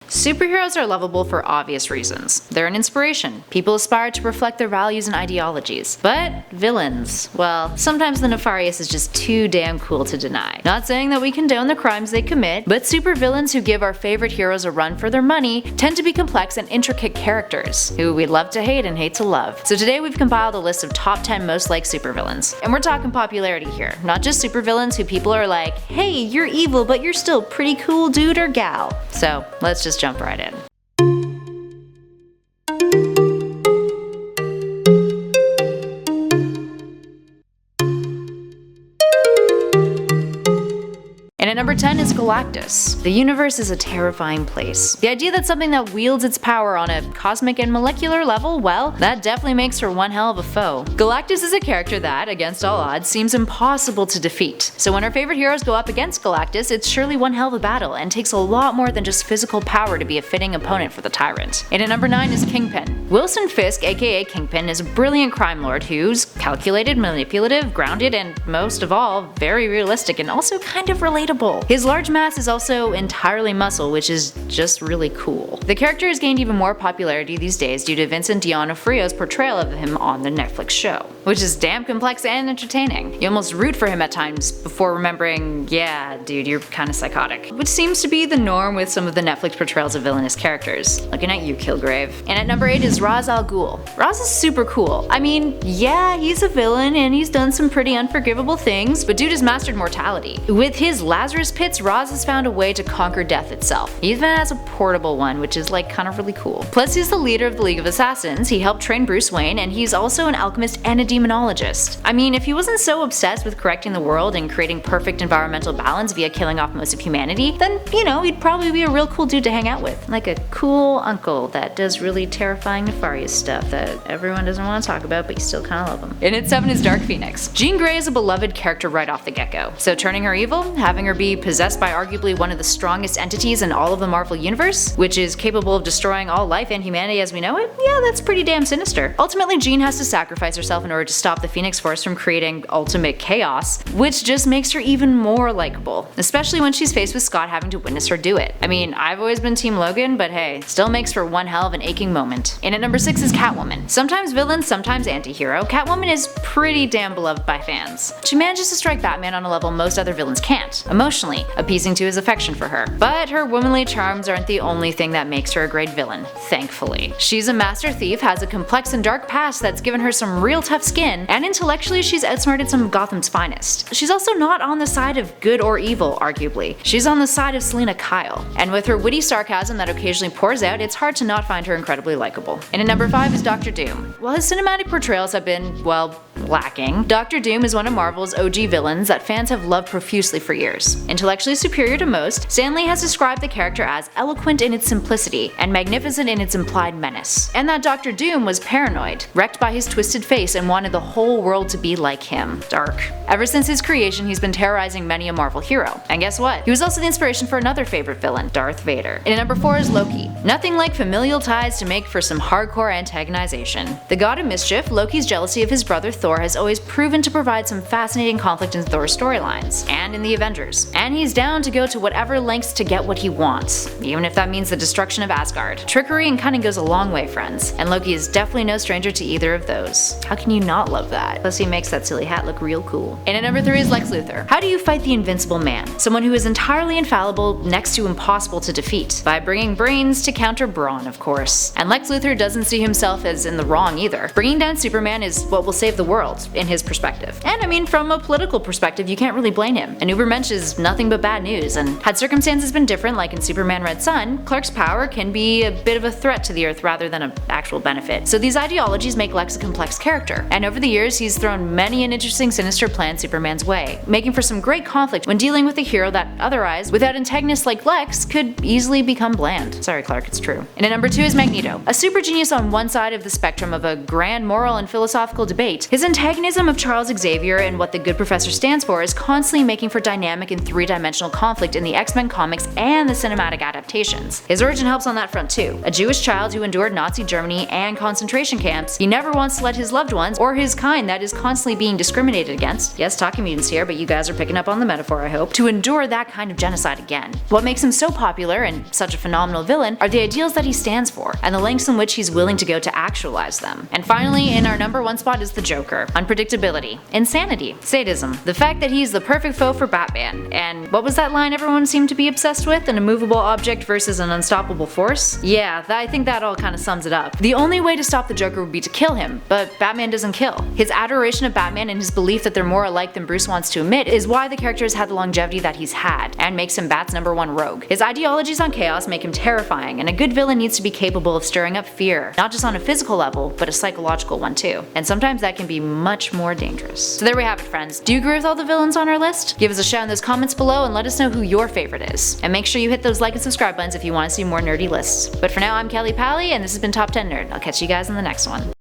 Superheroes are lovable for obvious reasons. They're an inspiration. People aspire to reflect their values and ideologies. But villains, well, sometimes the nefarious is just too damn cool to deny. Not saying that we condone the crimes they commit, but supervillains who give our favorite heroes a run for their money tend to be complex and intricate characters, who we love to hate and hate to love. So today we've compiled a list of top 10 most liked supervillains. And we're talking popularity here, not just supervillains who people are like, hey, you're evil but you're still pretty cool dude or gal. So let's just jump right in. And at number 10 is Galactus. The universe is a terrifying place. The idea that something that wields its power on a cosmic and molecular level, well, that definitely makes her one hell of a foe. Galactus is a character that, against all odds, seems impossible to defeat. So when our favorite heroes go up against Galactus, it's surely one hell of a battle and takes a lot more than just physical power to be a fitting opponent for the tyrant. And at number 9 is Kingpin. Wilson Fisk, aka Kingpin, is a brilliant crime lord who's calculated, manipulative, grounded, and most of all, very realistic and also kind of relatable. His large mass is also entirely muscle, which is just really cool. The character has gained even more popularity these days due to Vincent D'Onofrio's portrayal of him on the Netflix show, which is damn complex and entertaining. You almost root for him at times before remembering, yeah, dude, you're kinda psychotic. Which seems to be the norm with some of the Netflix portrayals of villainous characters. Looking at you, Kilgrave. And at number 8 is Ra's al Ghul. Ra's is super cool. I mean, yeah, he's a villain and he's done some pretty unforgivable things, but dude has mastered mortality. With his Lazarus Pits, Ra's has found a way to conquer death itself. He even has a portable one, which is like kind of really cool. Plus he's the leader of the League of Assassins, he helped train Bruce Wayne, and he's also an alchemist and a demonologist. I mean, if he wasn't so obsessed with correcting the world and creating perfect environmental balance via killing off most of humanity, then, you know, he'd probably be a real cool dude to hang out with. Like a cool uncle that does really terrifying nefarious stuff that everyone doesn't want to talk about, but you still kind of love him. And at 7 is Dark Phoenix. Jean Grey is a beloved character right off the get-go. So turning her evil, having her be possessed by arguably one of the strongest entities in all of the Marvel Universe, which is capable of destroying all life and humanity as we know it, yeah, that's pretty damn sinister. Ultimately, Jean has to sacrifice herself in order to stop the Phoenix Force from creating ultimate chaos, which just makes her even more likable, especially when she's faced with Scott having to witness her do it. I mean, I've always been Team Logan, but hey, still makes for one hell of an aching moment. And at number 6 is Catwoman. Sometimes villain, sometimes anti-hero, Catwoman is pretty damn beloved by fans. She manages to strike Batman on a level most other villains can't, emotionally, appeasing to his affection for her. But her womanly charms aren't the only thing that makes her a great villain, thankfully. She's a master thief, has a complex and dark past that's given her some real tough skin, and intellectually she's outsmarted some of Gotham's finest. She's also not on the side of good or evil, arguably. She's on the side of Selina Kyle. And with her witty sarcasm that occasionally pours out, it's hard to not find her incredibly likable. And at number 5 is Dr. Doom. While his cinematic portrayals have been, well, lacking, Dr. Doom is one of Marvel's OG villains that fans have loved profusely for years. Intellectually superior to most, Stan Lee has described the character as eloquent in its simplicity and magnificent in its implied menace. And that Dr. Doom was paranoid, wrecked by his twisted face, and wanted the whole world to be like him. Dark. Ever since his creation, he's been terrorizing many a Marvel hero. And guess what? He was also the inspiration for another favorite villain, Darth Vader. And at number 4 is Loki. Nothing like familial ties to make for some hardcore antagonization. The god of mischief, Loki's jealousy of his brother Thor has always proven to provide some fascinating conflict in Thor's storylines, and in the Avengers. And he's down to go to whatever lengths to get what he wants, even if that means the destruction of Asgard. Trickery and cunning goes a long way, friends, and Loki is definitely no stranger to either of those. How can you not love that? Plus he makes that silly hat look real cool. And at number 3 is Lex Luthor. How do you fight the invincible man? Someone who is entirely infallible, next to impossible to defeat. By bringing brains to counter brawn, of course. And Lex Luthor doesn't see himself as in the wrong either. Bringing down Superman is what will save the world, in his perspective. And I mean, from a political perspective, you can't really blame him. An Ubermensch is nothing but bad news, and had circumstances been different, like in Superman Red Son, Clark's power can be a bit of a threat to the Earth rather than an actual benefit. So these ideologies make Lex a complex character, and over the years he's thrown many an interesting sinister plan Superman's way, making for some great conflict when dealing with a hero that otherwise, without antagonists like Lex, could easily become bland. Sorry Clark, it's true. And at number 2 is Magneto. A super genius on one side of the spectrum of a grand moral and philosophical debate, his His antagonism of Charles Xavier and what the good professor stands for is constantly making for dynamic and three-dimensional conflict in the X-Men comics and the cinematic adaptations. His origin helps on that front too. A Jewish child who endured Nazi Germany and concentration camps, he never wants to let his loved ones, or his kind that is constantly being discriminated against, yes, talking mutants here, but you guys are picking up on the metaphor I hope, to endure that kind of genocide again. What makes him so popular and such a phenomenal villain are the ideals that he stands for, and the lengths in which he's willing to go to actualize them. And finally, in our number 1 spot is the Joker. Unpredictability, insanity, sadism, the fact that he's the perfect foe for Batman, and what was that line everyone seemed to be obsessed with? An immovable object versus an unstoppable force? Yeah, I think that all kind of sums it up. The only way to stop the Joker would be to kill him, but Batman doesn't kill. His adoration of Batman and his belief that they're more alike than Bruce wants to admit is why the character has had the longevity that he's had, and makes him Bat's number 1 rogue. His ideologies on chaos make him terrifying, and a good villain needs to be capable of stirring up fear, not just on a physical level, but a psychological one too. And sometimes that can be much more dangerous. So there we have it, friends. Do you agree with all the villains on our list? Give us a shout in those comments below and let us know who your favorite is. And make sure you hit those like and subscribe buttons if you want to see more nerdy lists. But for now, I'm Kelly Pally, and this has been Top 10 Nerd. I'll catch you guys in the next one.